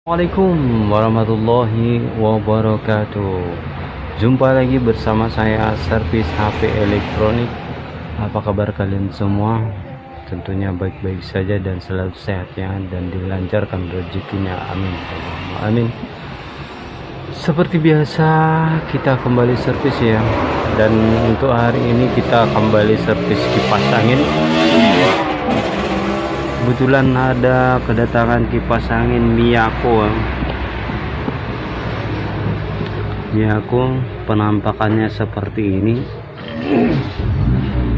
Assalamualaikum warahmatullahi wabarakatuh. Jumpa lagi bersama saya Servis HP Elektronik. Apa kabar kalian semua? Tentunya baik-baik saja dan selalu sehat ya, dan dilancarkan rezekinya, amin. Amin. Seperti biasa kita kembali servis ya, dan untuk hari ini kita kembali servis kipas angin. Kebetulan ada kedatangan kipas angin Miyako. Penampakannya seperti ini.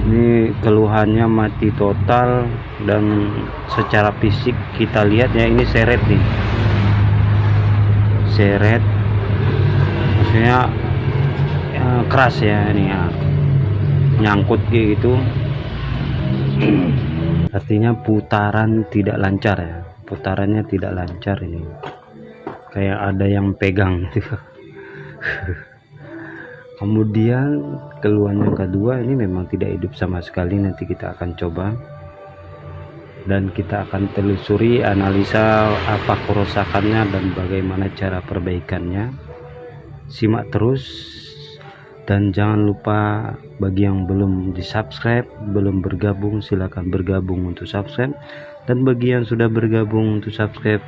Ini keluhannya mati total, dan secara fisik kita lihat ya, ini seret nih. Seret maksudnya keras ya, ini ya, nyangkut gitu. Artinya putaran tidak lancar ya, putarannya tidak lancar, ini kayak ada yang pegang gitu. Kemudian keluhan yang kedua, ini memang tidak hidup sama sekali. Nanti kita akan coba dan kita akan telusuri, analisa apa kerusakannya dan bagaimana cara perbaikannya. Simak terus, dan jangan lupa bagi yang belum di subscribe, belum bergabung, silahkan bergabung untuk subscribe, dan bagi yang sudah bergabung untuk subscribe,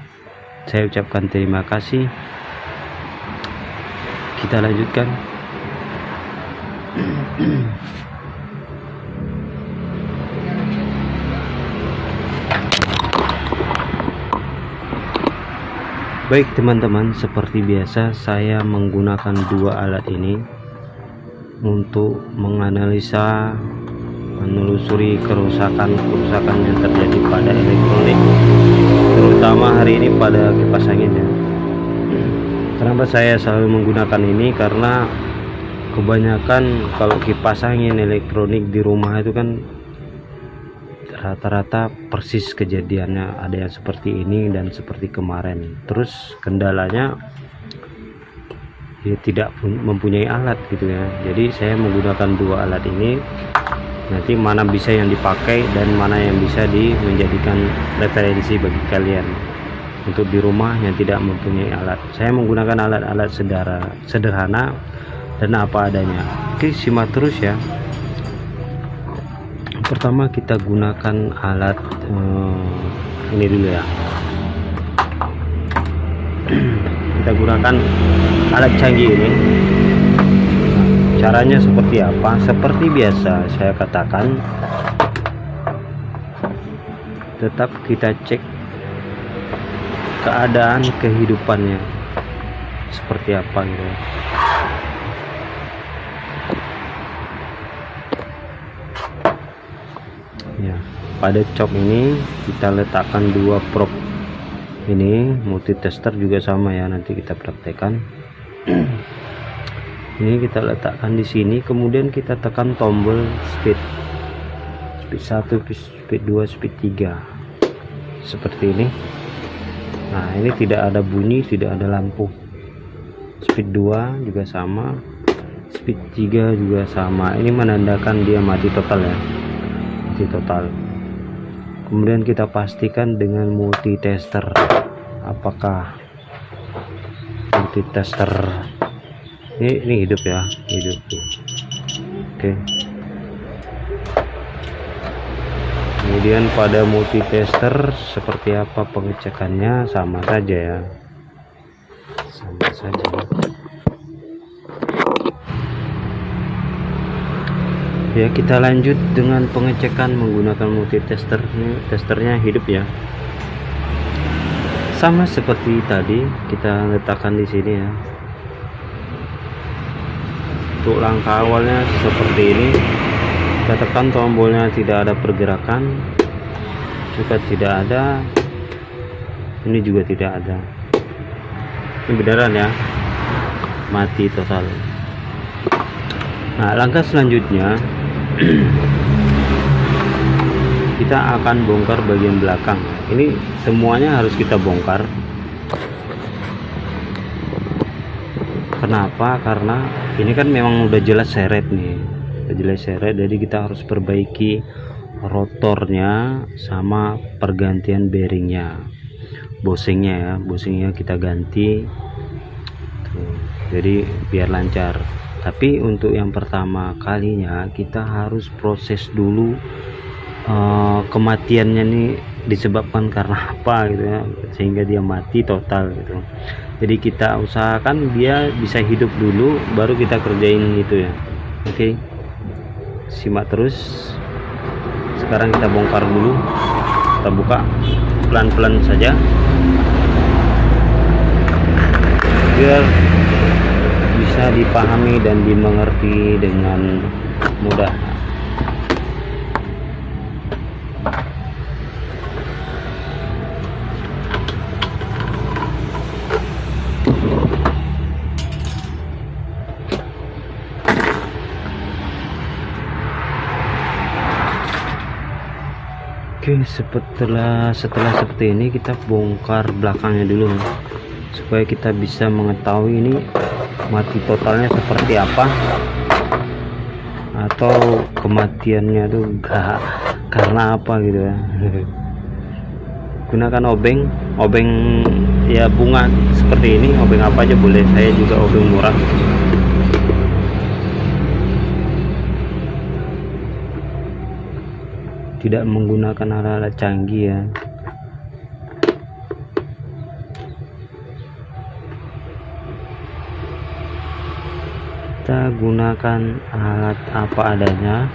saya ucapkan terima kasih. Kita lanjutkan. Baik teman-teman, seperti biasa saya menggunakan dua alat ini untuk menganalisa, menelusuri kerusakan yang terjadi pada elektronik, terutama hari ini pada kipas angin ya. Kenapa saya selalu menggunakan ini? Karena kebanyakan kalau kipas angin elektronik di rumah itu kan rata-rata persis kejadiannya, ada yang seperti ini dan seperti kemarin. Terus kendalanya ya, tidak mempunyai alat gitu ya. Jadi saya menggunakan dua alat ini, nanti mana bisa yang dipakai dan mana yang bisa menjadikan referensi bagi kalian untuk di rumah yang tidak mempunyai alat. Saya menggunakan alat-alat sederhana dan apa adanya. Oke, simak terus ya. Pertama kita gunakan alat ini dulu ya. Kita gunakan alat canggih ini. Caranya seperti apa? Seperti biasa saya katakan, tetap kita cek keadaan kehidupannya seperti apa gitu. Ya, pada cok ini kita letakkan dua prop. Ini multitester juga sama ya, nanti kita praktekkan. Ini kita letakkan di sini, kemudian kita tekan tombol speed 1, speed 2, speed 3 seperti ini. Nah, ini tidak ada bunyi, tidak ada lampu. Speed 2 juga sama, speed 3 juga sama. Ini menandakan dia mati total ya, mati total. Kemudian kita pastikan dengan multitester, apakah multitester ini hidup ya, hidup tuh. Oke. Kemudian pada multitester seperti apa pengecekannya? Sama saja ya, sama saja. Ya, kita lanjut dengan pengecekan menggunakan multitester. Testernya hidup ya, sama seperti tadi, kita letakkan di sini ya. Untuk langkah awalnya seperti ini, kita tekan tombolnya, tidak ada pergerakan, juga tidak ada, ini juga tidak ada. Ini beneran ya, mati total. Nah, langkah selanjutnya kita akan bongkar bagian belakang. Ini semuanya harus kita bongkar. Kenapa? Karena ini kan memang udah jelas seret nih, udah jelas seret, jadi kita harus perbaiki rotornya sama pergantian bearingnya. bosingnya ya, bosingnya kita ganti tuh, jadi biar lancar. Tapi untuk yang pertama kalinya kita harus proses dulu kematiannya nih disebabkan karena apa gitu ya, sehingga dia mati total gitu. Jadi kita usahakan dia bisa hidup dulu baru kita kerjain itu ya. Oke, simak terus. Sekarang kita bongkar dulu, kita buka pelan-pelan saja biar bisa dipahami dan dimengerti dengan mudah. Oke, setelah seperti ini kita bongkar belakangnya dulu supaya kita bisa mengetahui ini mati totalnya seperti apa, atau kematiannya tuh gak karena apa gitu ya. Gunakan obeng ya, bunga seperti ini, obeng apa aja boleh, saya juga obeng murah. Tidak menggunakan alat-alat canggih ya. Kita gunakan alat apa adanya.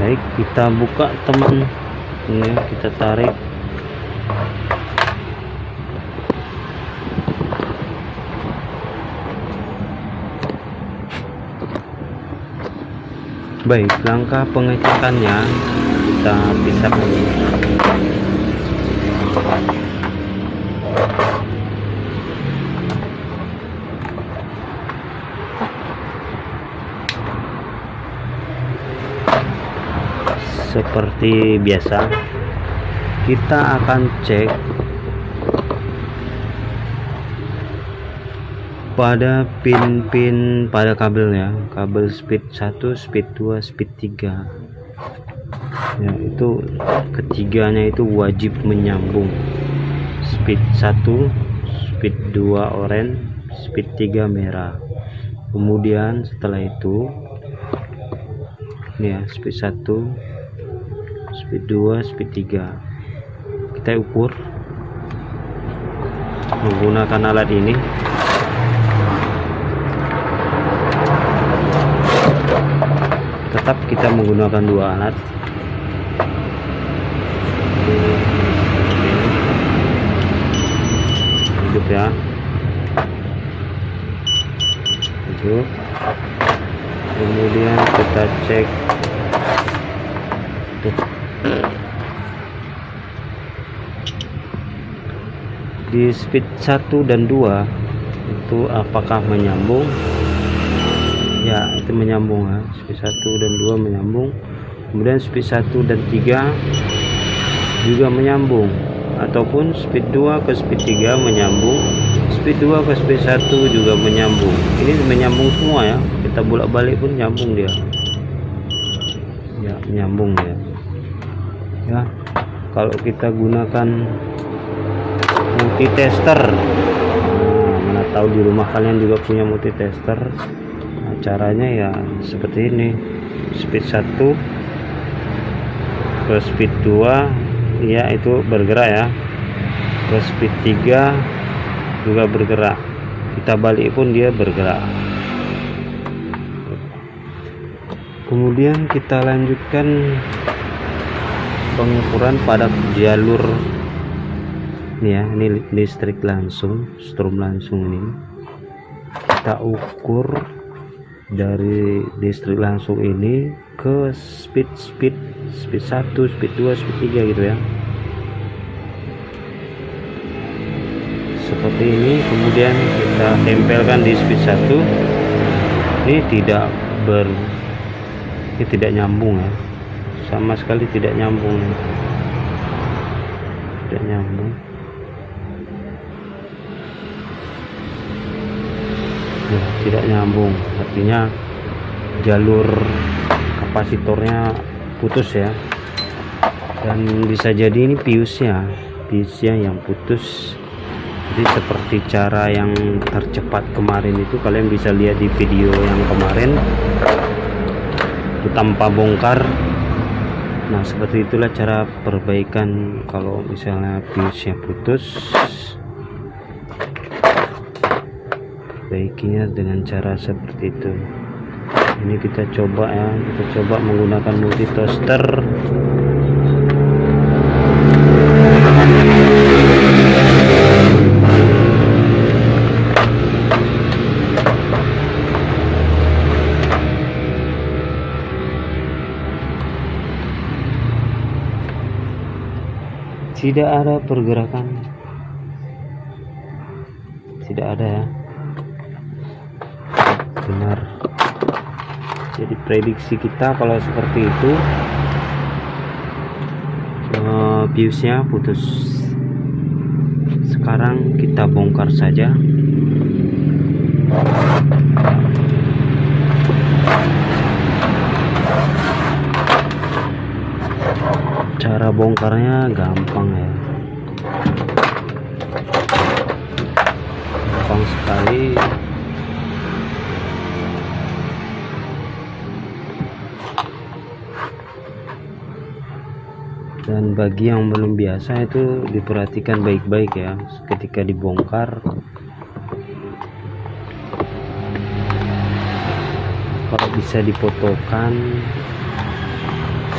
Baik, kita buka teman ini, kita tarik. Baik, langkah pengecekannya kita pisahkan. Seperti biasa, kita akan cek pada pin-pin pada kabelnya, kabel speed 1, speed 2, speed 3 ya, itu ketiganya itu wajib menyambung. Speed 1, speed 2 oranye, speed 3 merah. Kemudian setelah itu ini ya, speed 1, speed 2, speed 3 kita ukur menggunakan alat ini. Tetap kita menggunakan dua alat. Hidup ya, hidup. Kemudian kita cek tuh, di speed 1 dan 2 itu apakah menyambung ya, itu menyambung ya. Speed 1 dan 2 menyambung. Kemudian speed 1 dan 3 juga menyambung, ataupun speed 2 ke speed 3 menyambung, speed 2 ke speed 1 juga menyambung. Ini menyambung semua ya, kita bolak-balik pun nyambung dia ya, menyambung ya. Kalau kita gunakan multitester, mana tahu di rumah kalian juga punya multitester. Caranya ya seperti ini, speed 1 ke speed 2 ya itu bergerak ya, ke speed 3 juga bergerak, kita balik pun dia bergerak. Kemudian kita lanjutkan pengukuran pada jalur ini ya, ini listrik langsung, strom langsung. Ini kita ukur dari listrik langsung ini ke speed 1, speed 2, speed 3 gitu ya, seperti ini. Kemudian kita tempelkan di speed 1. Ini tidak nyambung ya, sama sekali tidak nyambung, tidak nyambung. ya, tidak nyambung, artinya jalur kapasitornya putus ya. Dan bisa jadi ini piusnya yang putus. Jadi seperti cara yang tercepat kemarin itu, kalian bisa lihat di video yang kemarin itu tanpa bongkar. Nah seperti itulah cara perbaikan kalau misalnya piusnya putus. Perbaikinya dengan cara seperti itu. Ini kita coba ya, kita coba menggunakan multi toaster. Tidak ada pergerakan, tidak ada ya, benar. Jadi prediksi kita kalau seperti itu, biusnya putus. Sekarang kita bongkar saja. Cara bongkarnya gampang ya, gampang sekali. Dan bagi yang belum biasa itu diperhatikan baik-baik ya ketika dibongkar. Kalau bisa difotokan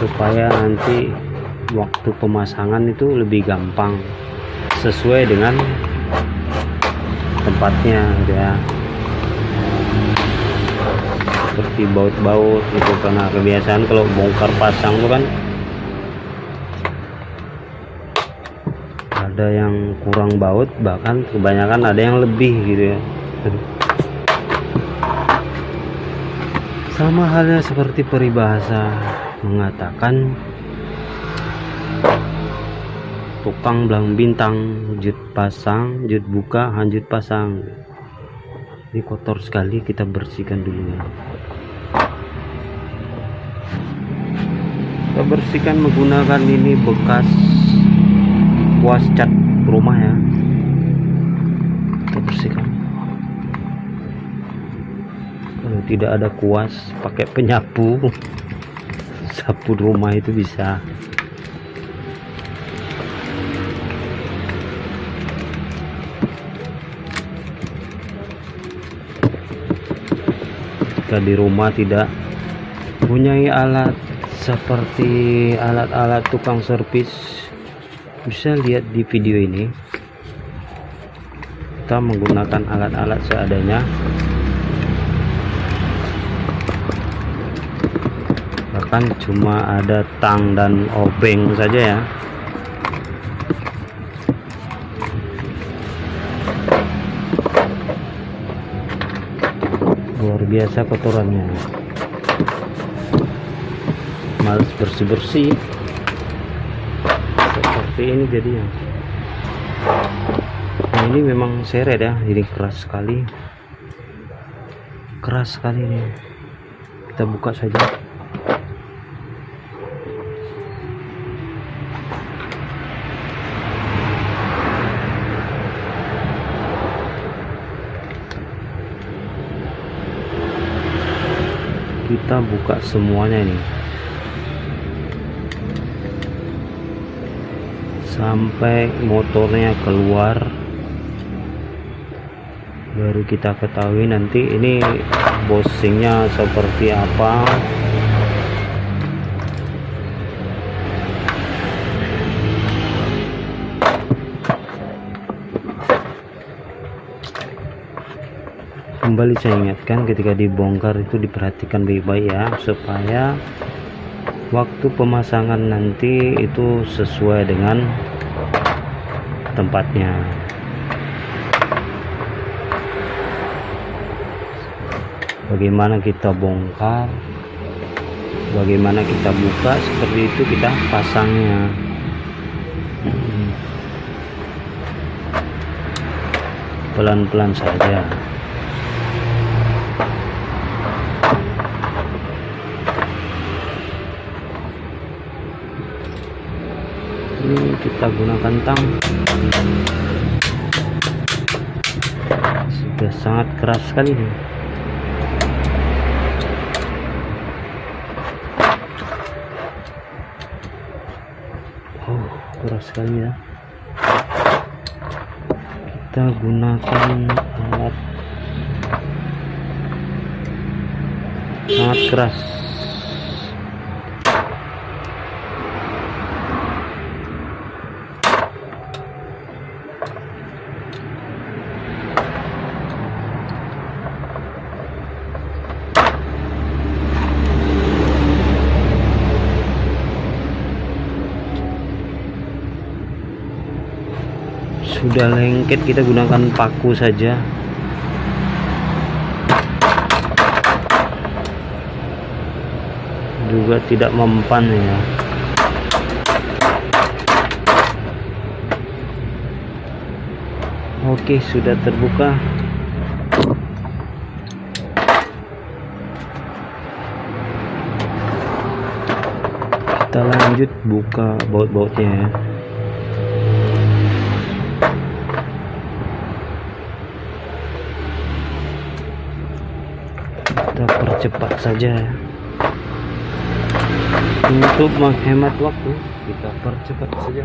supaya nanti waktu pemasangan itu lebih gampang sesuai dengan tempatnya gitu ya. Seperti baut-baut gitu, karena kebiasaan kalau bongkar pasang itu kan ada yang kurang baut, bahkan kebanyakan ada yang lebih gitu ya. Sama halnya seperti peribahasa mengatakan tukang belang bintang, jut pasang, jut buka, hanjut pasang. Ini kotor sekali, kita bersihkan dulu ya. Kita bersihkan menggunakan ini bekas kuas cat rumah ya. Kita bersihkan. Kalau tidak ada kuas, pakai penyapu, sapu rumah itu bisa. Jika di rumah tidak mempunyai alat seperti alat-alat tukang servis, bisa lihat di video ini. Kita menggunakan alat-alat seadanya, bahkan cuma ada tang dan obeng saja ya. Luar biasa kotorannya, males bersih-bersih seperti ini jadinya. Nah ini memang seret ya, ini keras sekali, keras sekali ini. Kita buka saja. Kita buka semuanya ini sampai motornya keluar, baru kita ketahui nanti ini bosingnya seperti apa. Kembali saya ingatkan, ketika dibongkar itu diperhatikan baik-baik ya, supaya waktu pemasangan nanti itu sesuai dengan tempatnya. Bagaimana kita bongkar, bagaimana kita buka, seperti itu kita pasangnya. Pelan-pelan saja. kita gunakan tang. Sudah sangat keras sekali nih. Keras sekali ya. Kita gunakan alat sangat keras. Sudah lengket, kita gunakan paku saja. Juga tidak mempan ya. Oke, sudah terbuka. Kita lanjut buka baut-bautnya ya. Kita percepat saja ya. Untuk menghemat waktu, kita percepat saja.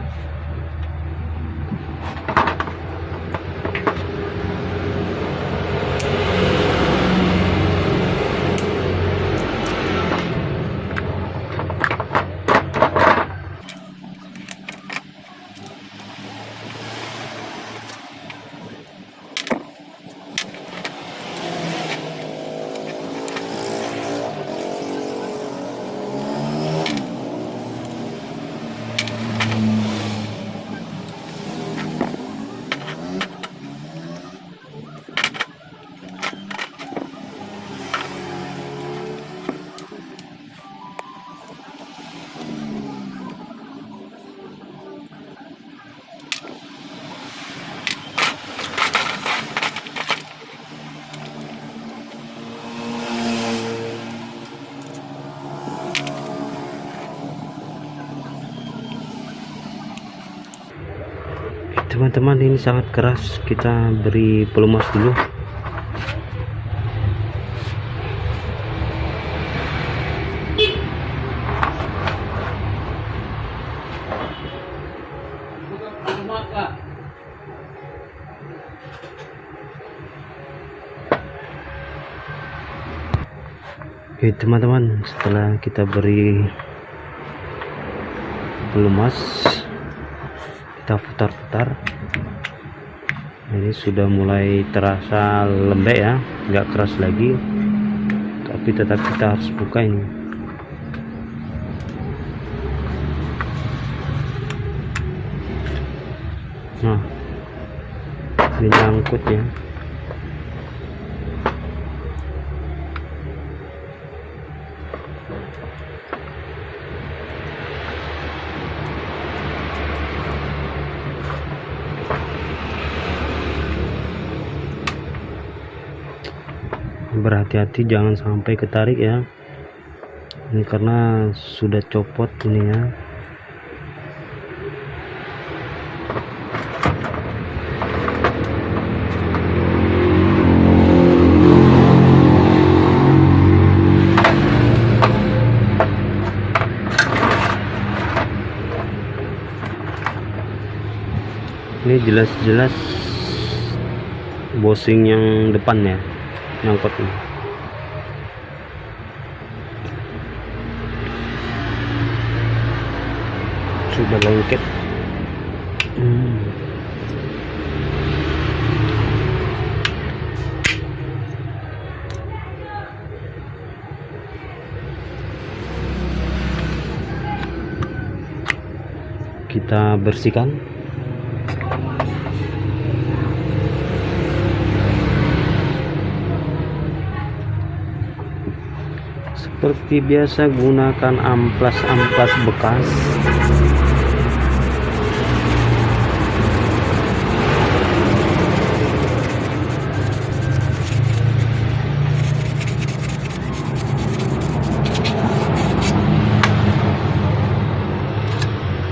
Teman-teman, ini sangat keras, kita beri pelumas dulu. Oke teman-teman, setelah kita beri pelumas, kita putar-putar, ini sudah mulai terasa lembek ya, nggak keras lagi, tapi tetap kita harus buka ini. Nah, ini nyangkut ya. Berhati-hati jangan sampai ketarik ya, ini karena sudah copot ini ya. Ini jelas-jelas bosing yang depan ya, nyangkut ini. Sudah lengket. Kita bersihkan. Seperti biasa, gunakan amplas-amplas bekas.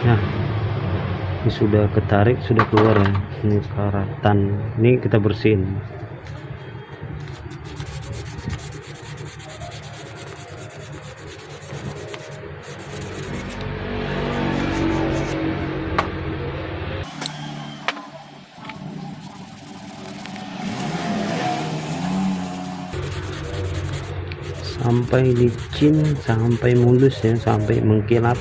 Nah, sudah ketarik, sudah keluar ya. Ini karatan, ini kita bersihin. Sampai licin, sampai mulus ya, sampai mengkilap.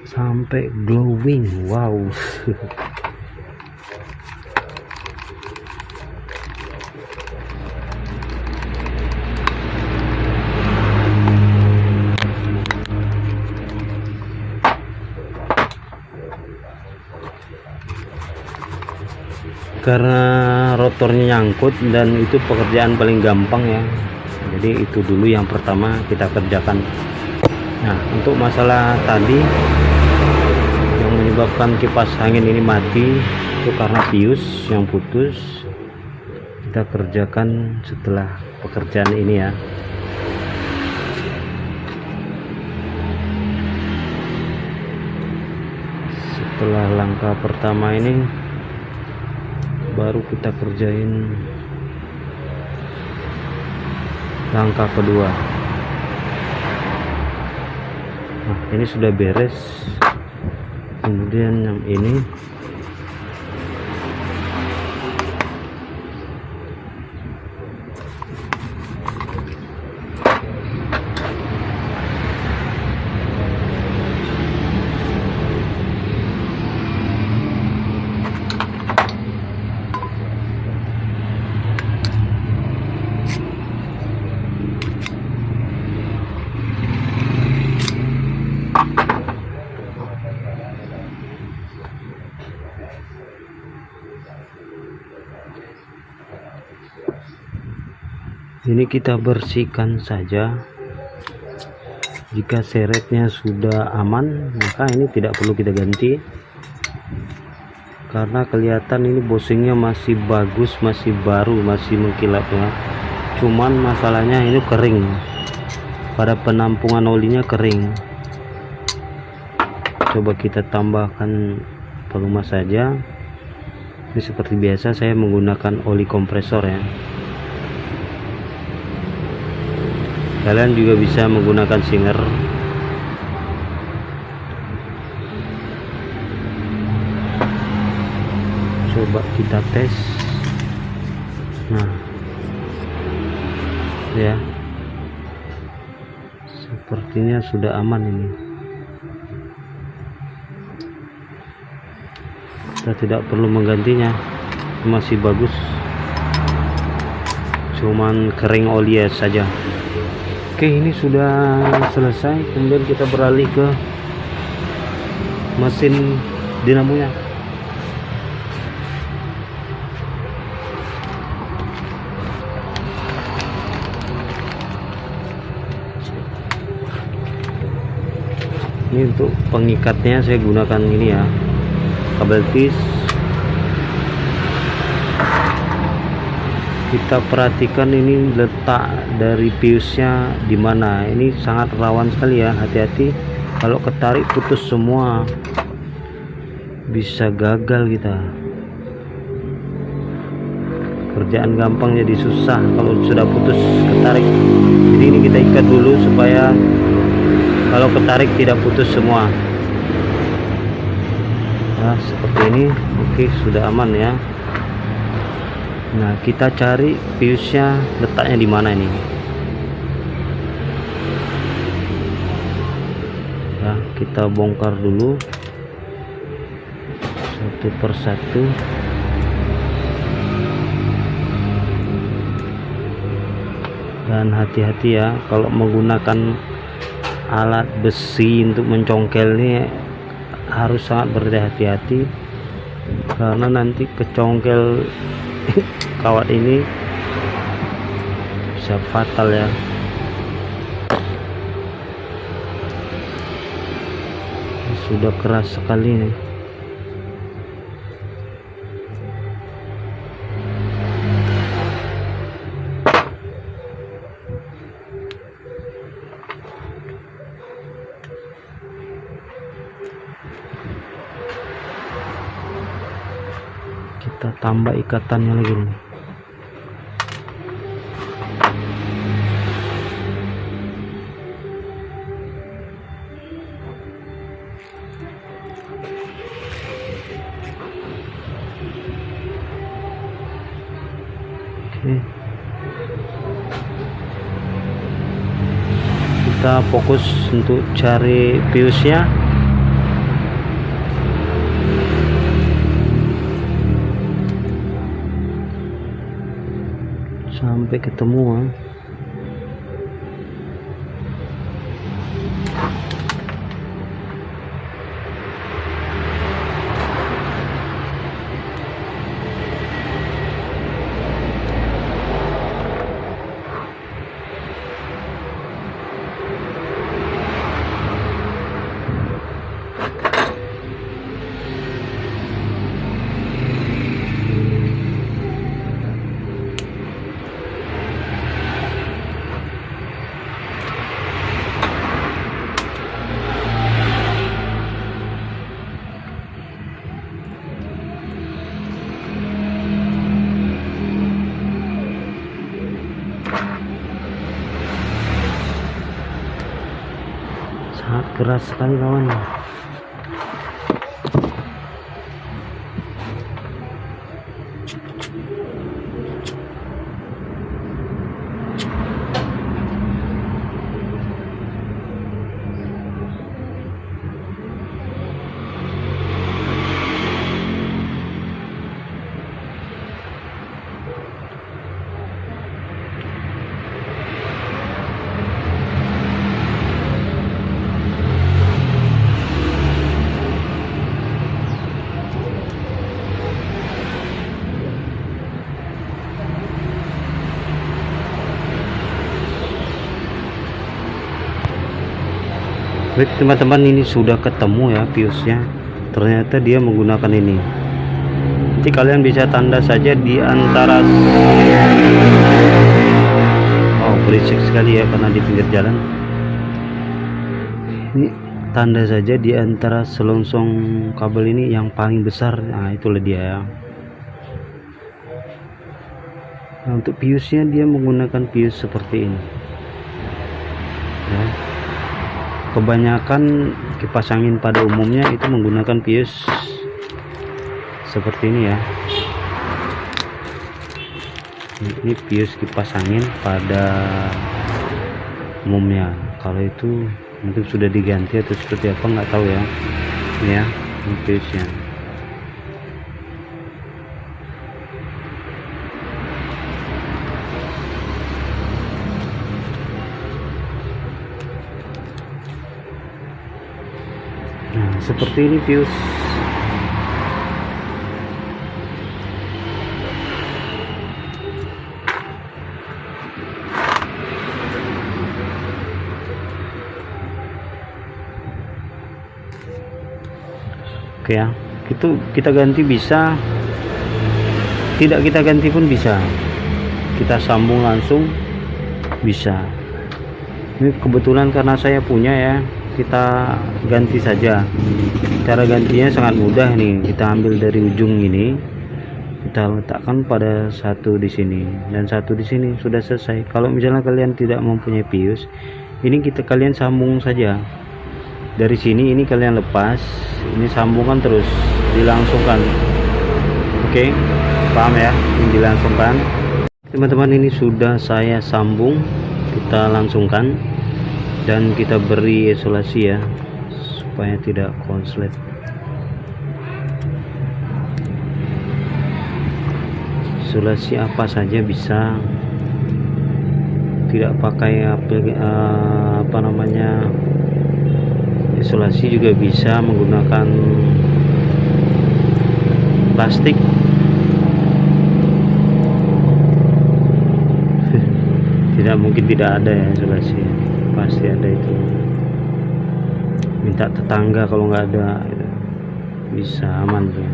Sampai glowing. Wow. Karena rotornya nyangkut dan itu pekerjaan paling gampang ya, jadi itu dulu yang pertama kita kerjakan. Nah, untuk masalah tadi yang menyebabkan kipas angin ini mati itu karena pius yang putus, kita kerjakan setelah pekerjaan ini ya. Setelah langkah pertama ini baru kita kerjain langkah kedua. Nah, ini sudah beres. Kemudian yang ini kita bersihkan saja. Jika seretnya sudah aman, maka ini tidak perlu kita ganti, karena kelihatan ini bosingnya masih bagus, masih baru, masih mengkilap ya. Cuman masalahnya ini kering, pada penampungan olinya kering. Coba kita tambahkan pelumas saja. Ini seperti biasa saya menggunakan oli kompresor ya. Kalian juga bisa menggunakan singer. Coba kita tes. Nah ya, sepertinya sudah aman ini. Kita tidak perlu menggantinya, masih bagus, cuman kering oli saja. Oke, ini sudah selesai. Kemudian kita beralih ke mesin dinamonya. Ini untuk pengikatnya saya gunakan ini ya, kabel tis. Kita perhatikan ini letak dari piusnya di mana. Ini sangat rawan sekali ya, hati-hati kalau ketarik putus semua, bisa gagal kita. Kerjaan gampang jadi susah kalau sudah putus ketarik. Jadi ini kita ikat dulu supaya kalau ketarik tidak putus semua. Nah, seperti ini. Oke, sudah aman ya. Nah, kita cari piusnya letaknya di mana ini. Ya, kita bongkar dulu satu persatu. Dan hati-hati ya kalau menggunakan alat besi untuk mencongkel ini, harus sangat berhati-hati karena nanti kecongkel kawat ini bisa fatal ya. Sudah keras sekali nih. kita tambah ikatannya lagi nih. Oke, kita fokus untuk cari fuse-nya. Sampai ketemu. Sangat keras sekali kawan. Baik teman-teman, ini sudah ketemu ya fuse-nya. Ternyata dia menggunakan ini. Nanti kalian bisa tanda saja di antara, oh berisik sekali ya karena di pinggir jalan. Ini tanda saja di antara selongsong kabel ini yang paling besar. Nah itulah dia ya. Nah, untuk fuse-nya dia menggunakan fuse seperti ini ya. Kebanyakan kipas angin pada umumnya itu menggunakan fuse seperti ini ya. Ini fuse kipas angin pada umumnya. Kalau itu mungkin sudah diganti atau seperti apa nggak tahu ya. Ini ya, ini fuse-nya. Nah, seperti ini fuse. Oke ya, itu kita ganti bisa, tidak kita ganti pun bisa. Kita sambung langsung bisa. Ini kebetulan karena saya punya ya, kita ganti saja. Cara gantinya sangat mudah nih. Kita ambil dari ujung ini, kita letakkan pada satu di sini dan satu di sini, sudah selesai. Kalau misalnya kalian tidak mempunyai fuse, ini kalian sambung saja dari sini. Ini kalian lepas, ini sambungkan terus, dilangsungkan. Oke, paham ya? Ini dilangsungkan. Teman-teman, ini sudah saya sambung, kita langsungkan. Dan kita beri isolasi ya, supaya tidak konslet. Isolasi apa saja bisa, tidak pakai apa namanya, isolasi juga bisa menggunakan plastik. Tidak mungkin tidak ada ya isolasi, pasti ada itu. Minta tetangga kalau nggak ada, bisa aman tuh.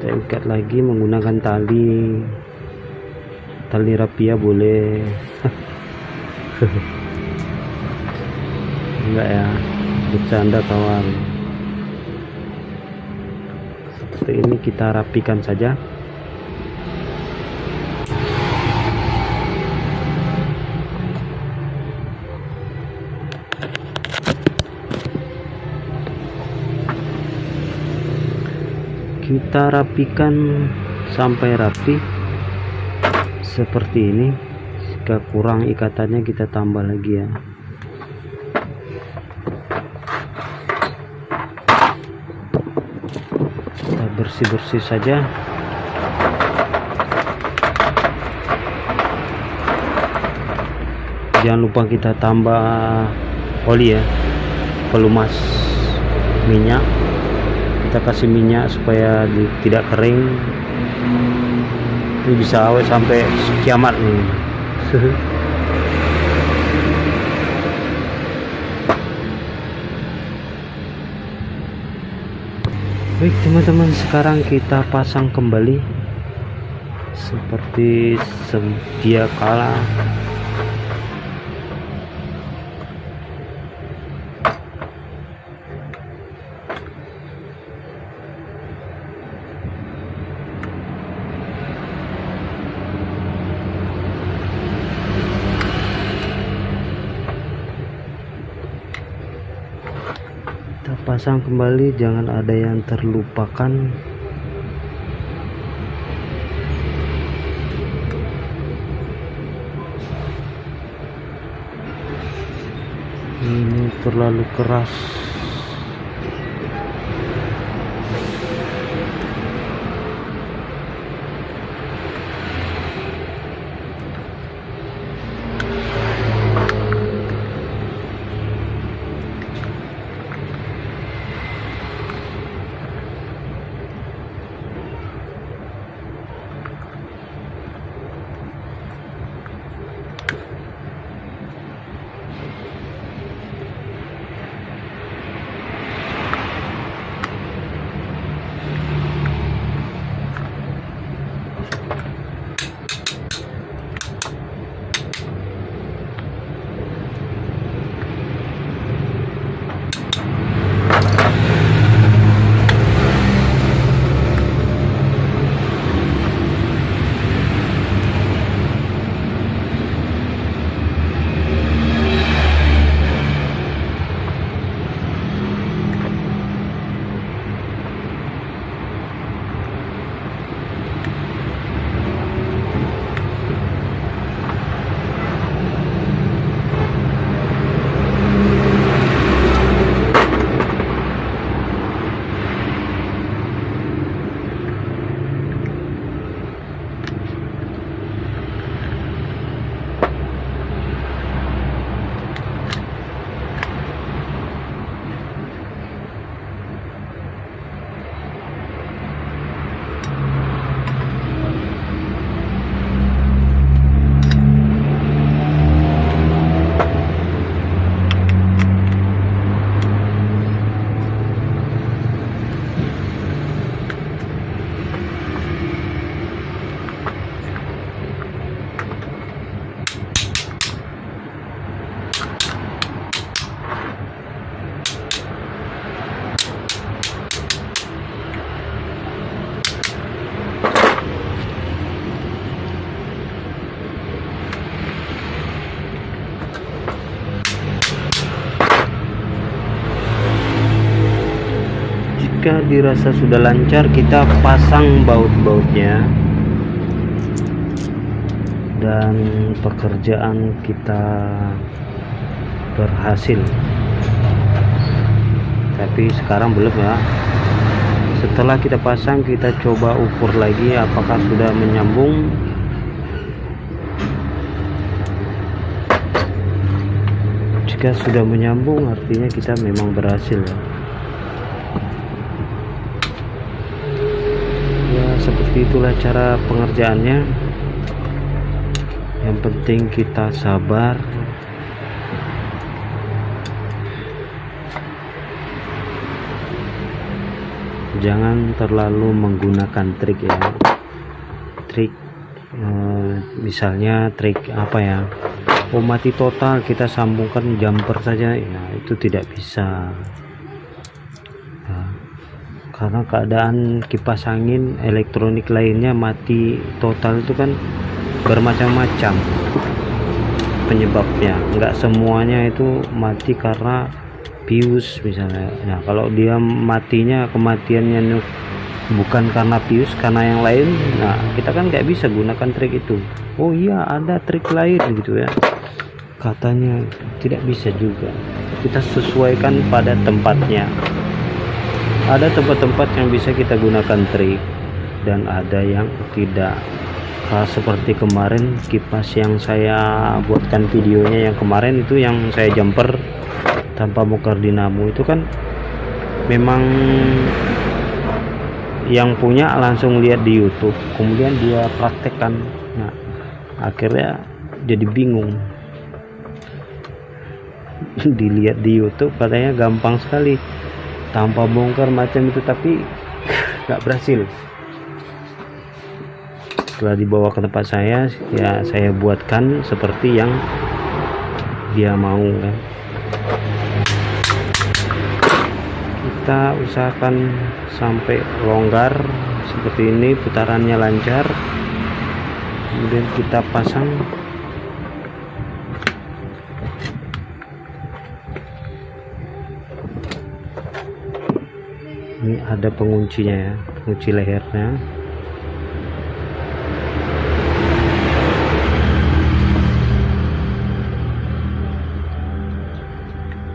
Kita ikat lagi menggunakan tali rapia boleh. Enggak ya, bercanda kawan. Seperti ini kita rapikan saja. Kita rapikan sampai rapi seperti ini. Jika kurang ikatannya kita tambah lagi ya. Kita bersih-bersih saja. Jangan lupa kita tambah oli ya, pelumas minyak. Kita kasih minyak supaya tidak kering. Ini bisa awet sampai kiamat nih. Baik teman-teman, sekarang kita pasang kembali seperti sedia kala. Kita pasang kembali, jangan ada yang terlupakan. Ini terlalu keras. Jika dirasa sudah lancar, kita pasang baut-bautnya dan pekerjaan kita berhasil. Tapi sekarang belum ya. Setelah kita pasang, kita coba ukur lagi apakah sudah menyambung. Jika sudah menyambung, artinya kita memang berhasil ya. Seperti itulah cara pengerjaannya. Yang penting kita sabar. jangan terlalu menggunakan trik ya, trik misalnya trik apa ya, mati total kita sambungkan jumper saja ya, itu tidak bisa ya, karena keadaan kipas angin elektronik lainnya mati total itu kan bermacam-macam penyebabnya, enggak semuanya itu mati karena pius misalnya. Nah kalau dia matinya kematiannya bukan karena pius, karena yang lain, nah kita kan nggak bisa gunakan trik itu. Oh iya ada trik lain gitu ya, katanya tidak bisa juga. Kita sesuaikan pada tempatnya. Ada tempat-tempat yang bisa kita gunakan trik dan ada yang tidak. Seperti kemarin kipas yang saya buatkan videonya yang kemarin itu, yang saya jumper tanpa bongkar dinamo itu kan memang yang punya langsung lihat di YouTube, kemudian dia praktekkan. Nah akhirnya jadi bingung. Dilihat di YouTube katanya gampang sekali tanpa bongkar macam itu, tapi nggak berhasil. Setelah dibawa ke tempat saya, ya saya buatkan seperti yang dia mau kan. Kita usahakan sampai longgar seperti ini, putarannya lancar, kemudian kita pasang. Ini ada penguncinya ya, pengunci lehernya.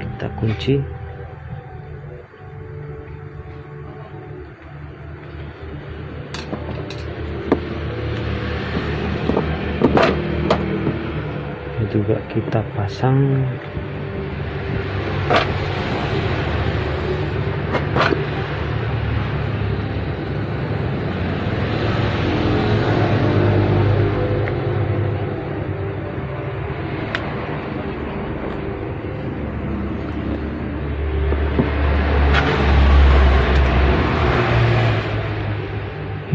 Kita kunci. Juga kita pasang.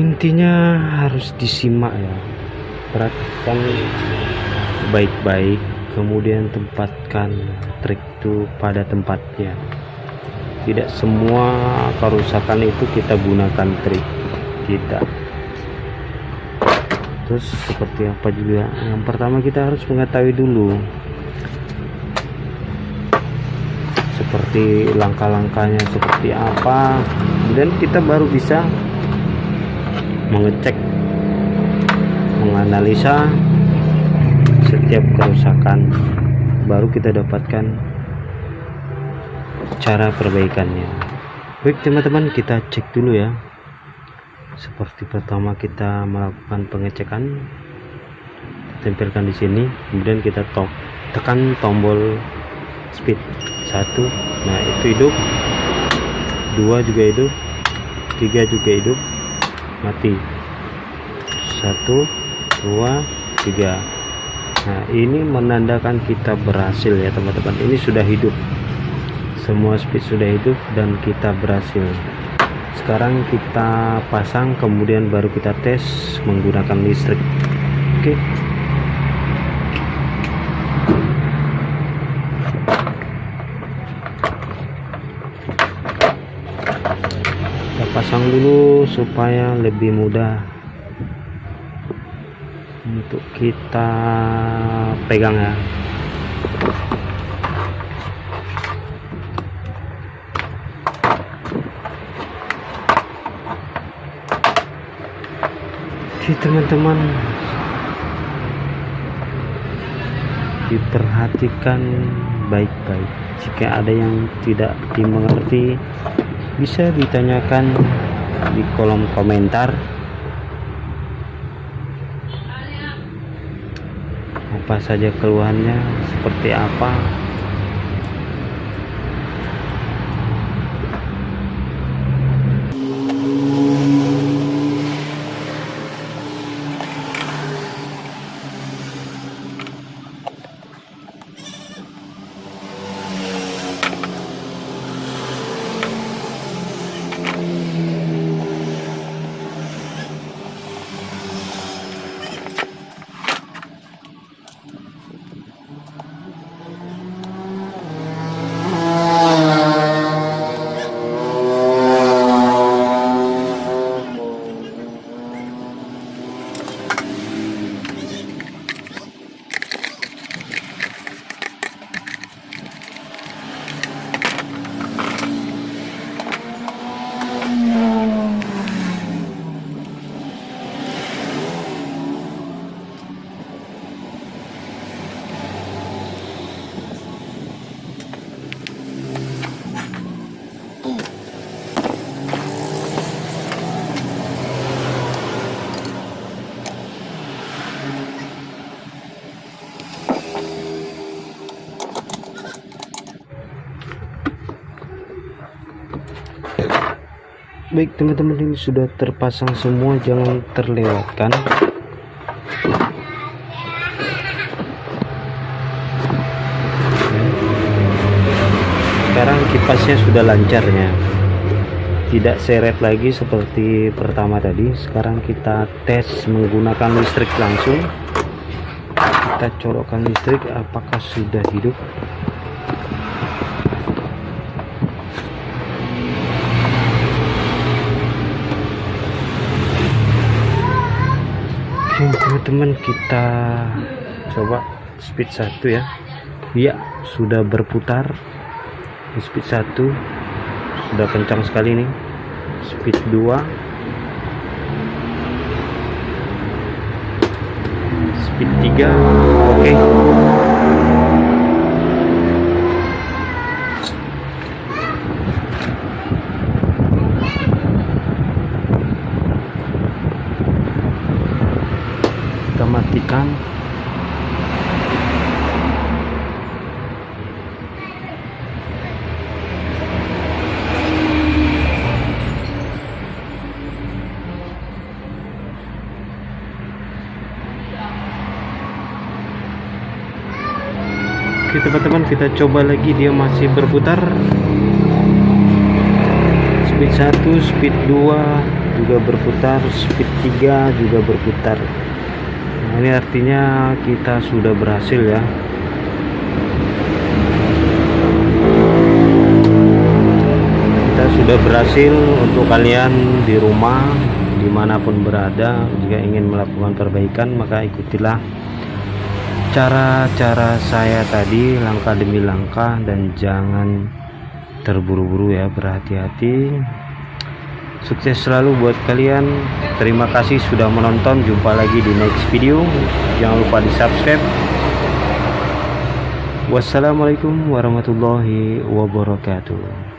Intinya harus disimak ya, perhatikan baik-baik, kemudian tempatkan trik itu pada tempatnya. Tidak semua kerusakan itu kita gunakan trik, tidak. Terus seperti apa juga, yang pertama kita harus mengetahui dulu seperti langkah-langkahnya seperti apa, kemudian kita baru bisa mengecek, menganalisa setiap kerusakan, baru kita dapatkan cara perbaikannya. Baik teman-teman, kita cek dulu ya. Seperti pertama kita melakukan pengecekan, tempelkan di sini, kemudian kita tekan tombol speed 1. Nah itu hidup, 2 juga hidup, 3 juga hidup, mati. 1 2 3. Nah ini menandakan kita berhasil ya teman-teman. Ini sudah hidup, semua speed sudah hidup dan kita berhasil. Sekarang kita pasang, kemudian baru kita tes menggunakan listrik. Oke. Kita pasang dulu supaya lebih mudah untuk kita pegang ya. Oke teman-teman, diperhatikan baik-baik. Jika ada yang tidak dimengerti, bisa ditanyakan di kolom komentar. Apa saja keluhannya, seperti apa. Baik teman-teman, ini sudah terpasang semua, jangan terlewatkan. Sekarang kipasnya sudah lancarnya, tidak seret lagi seperti pertama tadi. Sekarang kita tes menggunakan listrik langsung. Kita colokkan listrik, apakah sudah hidup. Oke teman-teman, kita coba speed 1 ya. Iya, sudah berputar. Di speed 1 sudah kencang sekali nih. Speed 2, speed 3. Oke. Kita matikan. Oke teman-teman, kita coba lagi, dia masih berputar. Speed 1, speed 2 juga berputar, speed 3 juga berputar. Nah, ini artinya kita sudah berhasil ya. Kita sudah berhasil. Untuk kalian di rumah dimanapun berada, jika ingin melakukan perbaikan, maka ikutilah cara-cara saya tadi, langkah demi langkah, dan jangan terburu-buru ya, berhati-hati. Sukses selalu buat kalian. Terima kasih sudah menonton. Jumpa lagi di next video. Jangan lupa di subscribe. Wassalamualaikum warahmatullahi wabarakatuh.